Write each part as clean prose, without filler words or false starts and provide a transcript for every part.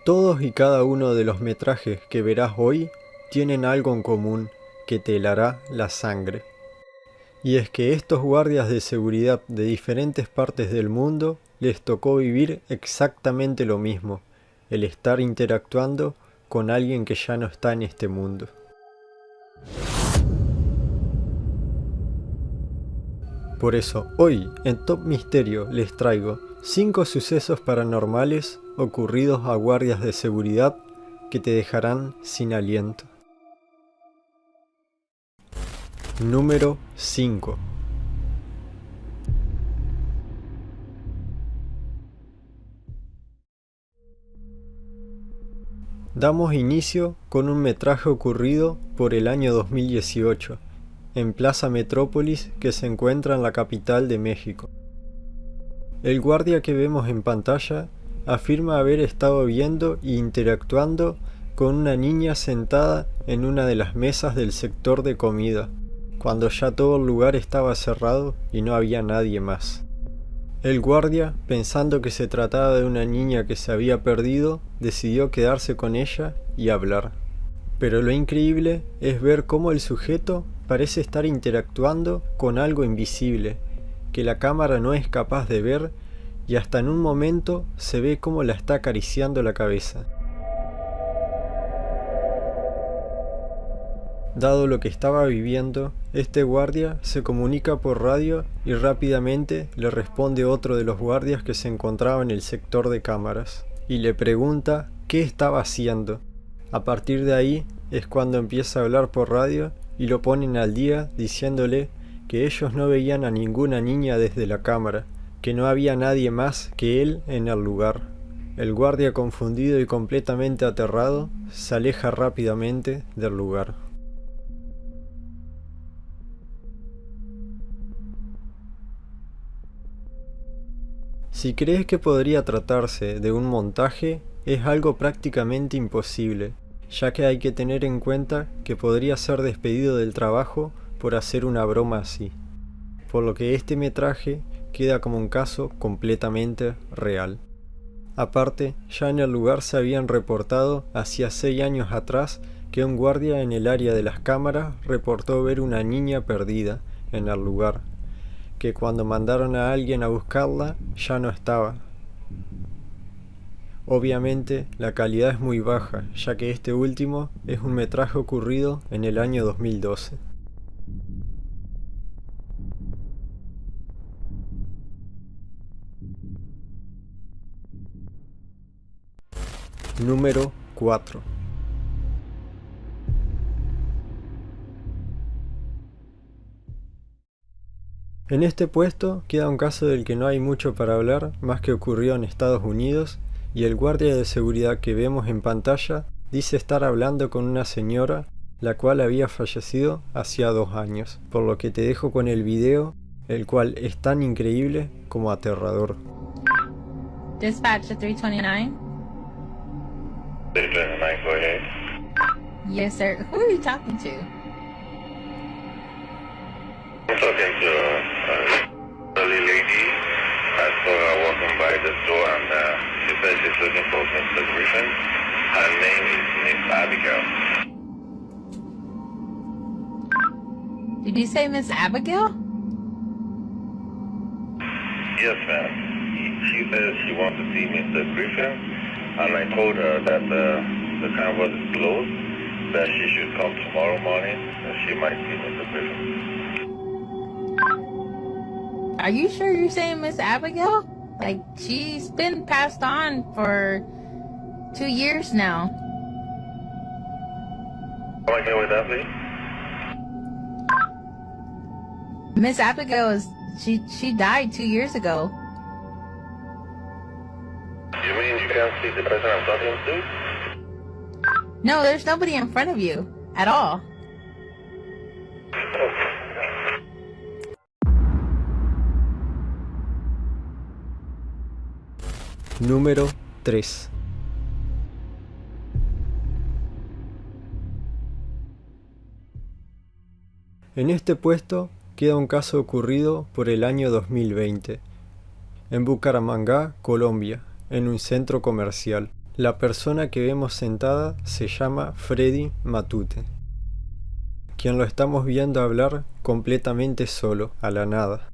Todos y cada uno de los metrajes que verás hoy tienen algo en común que te helará la sangre. Y es que estos guardias de seguridad de diferentes partes del mundo les tocó vivir exactamente lo mismo, el estar interactuando con alguien que ya no está en este mundo. Por eso, hoy en Top Misterio les traigo 5 sucesos paranormales ocurridos a guardias de seguridad que te dejarán sin aliento. Número 5. Damos inicio con un metraje ocurrido por el año 2018, en Plaza Metrópolis, que se encuentra en la capital de México. El guardia que vemos en pantalla afirma haber estado viendo e interactuando con una niña sentada en una de las mesas del sector de comida, cuando ya todo el lugar estaba cerrado y no había nadie más. El guardia, pensando que se trataba de una niña que se había perdido, decidió quedarse con ella y hablar. Pero lo increíble es ver cómo el sujeto parece estar interactuando con algo invisible, que la cámara no es capaz de ver, y hasta en un momento se ve cómo la está acariciando la cabeza. Dado lo que estaba viviendo, este guardia se comunica por radio y rápidamente le responde otro de los guardias que se encontraba en el sector de cámaras, y le pregunta qué estaba haciendo. A partir de ahí es cuando empieza a hablar por radio y lo ponen al día diciéndole que ellos no veían a ninguna niña desde la cámara, que no había nadie más que él en el lugar. El guardia, confundido y completamente aterrado, se aleja rápidamente del lugar. Si crees que podría tratarse de un montaje, es algo prácticamente imposible, ya que hay que tener en cuenta que podría ser despedido del trabajo por hacer una broma así, por lo que este metraje queda como un caso completamente real. Aparte, ya en el lugar se habían reportado hacía 6 años atrás que un guardia en el área de las cámaras reportó ver una niña perdida en el lugar, que cuando mandaron a alguien a buscarla ya no estaba. Obviamente la calidad es muy baja, ya que este último es un metraje ocurrido en el año 2012. Número 4. En este puesto queda un caso del que no hay mucho para hablar, más que ocurrió en Estados Unidos, y el guardia de seguridad que vemos en pantalla dice estar hablando con una señora, la cual había fallecido hacía 2 años, por lo que te dejo con el video, el cual es tan increíble como aterrador. Dispatch to 329. 329, go ahead. Yes, sir. Who are you talking to? I'm talking to a early lady. I saw her walking by the store and she said she's looking for Mr. Griffin. Her name is Miss Abigail. Did you say Miss Abigail? Yes, ma'am. She says she wants to see Mr. Griffin, and I told her that the canvas is closed, that she should come tomorrow morning and she might see Mr. Griffin. Are you sure you're saying Miss Abigail? Like, she's been passed on for 2 years now. Come again with that, please? Miss Abigail is, she died 2 years ago. You mean you can't see the person I'm talking to? No, there's nobody in front of you at all. Número 3. En este puesto queda un caso ocurrido por el año 2020, en Bucaramanga, Colombia, en un centro comercial. La persona que vemos sentada se llama Freddy Matute, quien lo estamos viendo hablar completamente solo, a la nada.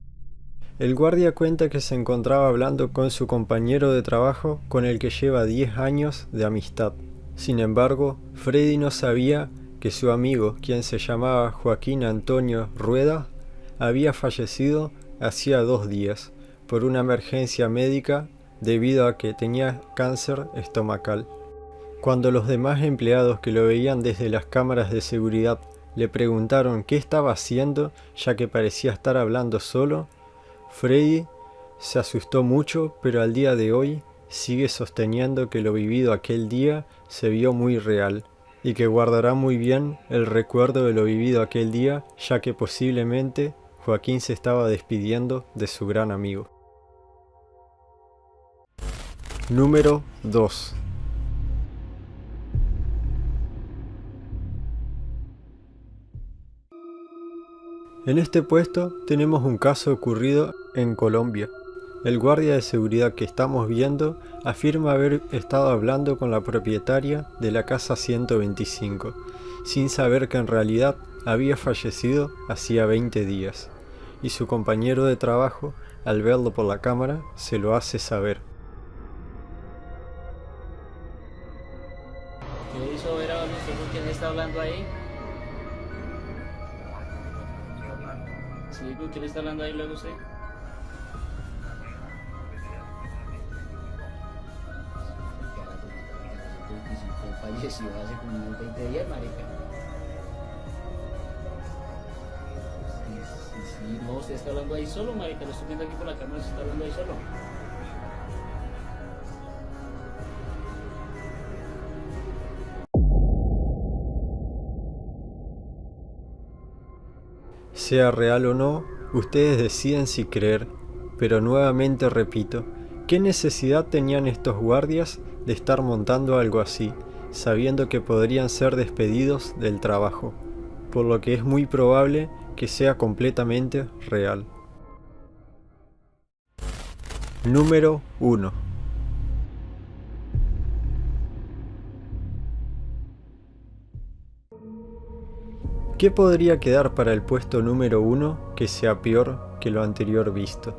El guardia cuenta que se encontraba hablando con su compañero de trabajo con el que lleva 10 años de amistad. Sin embargo, Freddy no sabía que su amigo, quien se llamaba Joaquín Antonio Rueda, había fallecido hacía 2 días por una emergencia médica debido a que tenía cáncer estomacal. Cuando los demás empleados que lo veían desde las cámaras de seguridad le preguntaron qué estaba haciendo, ya que parecía estar hablando solo, Freddy se asustó mucho, pero al día de hoy sigue sosteniendo que lo vivido aquel día se vio muy real, y que guardará muy bien el recuerdo de lo vivido aquel día, ya que posiblemente Joaquín se estaba despidiendo de su gran amigo. Número 2. En este puesto tenemos un caso ocurrido en Colombia. El guardia de seguridad que estamos viendo afirma haber estado hablando con la propietaria de la casa 125, sin saber que en realidad había fallecido hacía 20 días, y su compañero de trabajo, al verlo por la cámara, se lo hace saber. ¿Qué hizo ver a usted con quién está hablando ahí? Sí, ¿con quién está hablando ahí luego usted? Falleció hace como unos 20 días, marica. Sí, no, usted está hablando ahí solo, marica. Lo estoy viendo aquí por la cámara, se está hablando ahí solo. Sea real o no, ustedes deciden si creer, pero nuevamente repito, ¿qué necesidad tenían estos guardias de estar montando algo así, sabiendo que podrían ser despedidos del trabajo? Por lo que es muy probable que sea completamente real. Número 1. ¿Qué podría quedar para el puesto número 1 que sea peor que lo anterior visto?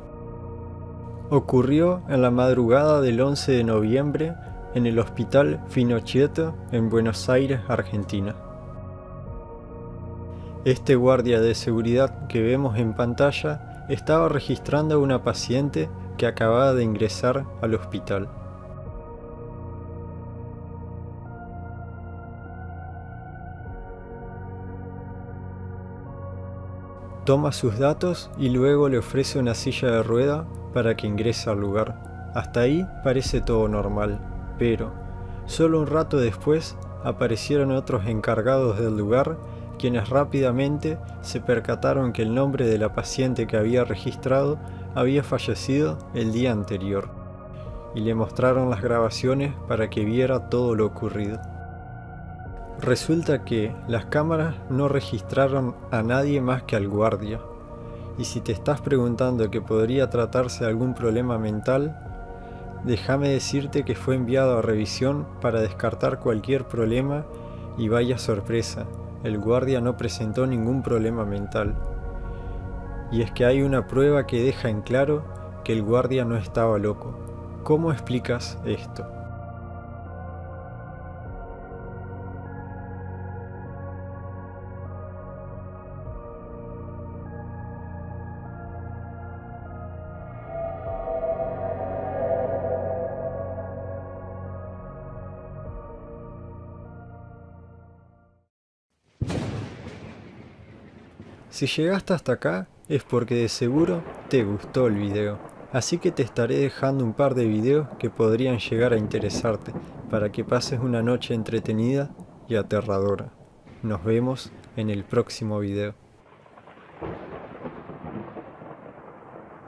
Ocurrió en la madrugada del 11 de noviembre en el Hospital Finocchietto en Buenos Aires, Argentina. Este guardia de seguridad que vemos en pantalla estaba registrando a una paciente que acababa de ingresar al hospital. Toma sus datos y luego le ofrece una silla de rueda para que ingrese al lugar. Hasta ahí parece todo normal, pero solo un rato después aparecieron otros encargados del lugar, quienes rápidamente se percataron que el nombre de la paciente que había registrado había fallecido el día anterior, y le mostraron las grabaciones para que viera todo lo ocurrido. Resulta que las cámaras no registraron a nadie más que al guardia, y si te estás preguntando que podría tratarse de algún problema mental, déjame decirte que fue enviado a revisión para descartar cualquier problema y vaya sorpresa, el guardia no presentó ningún problema mental. Y es que hay una prueba que deja en claro que el guardia no estaba loco. ¿Cómo explicas esto? Si llegaste hasta acá es porque de seguro te gustó el video, así que te estaré dejando un par de videos que podrían llegar a interesarte para que pases una noche entretenida y aterradora. Nos vemos en el próximo video.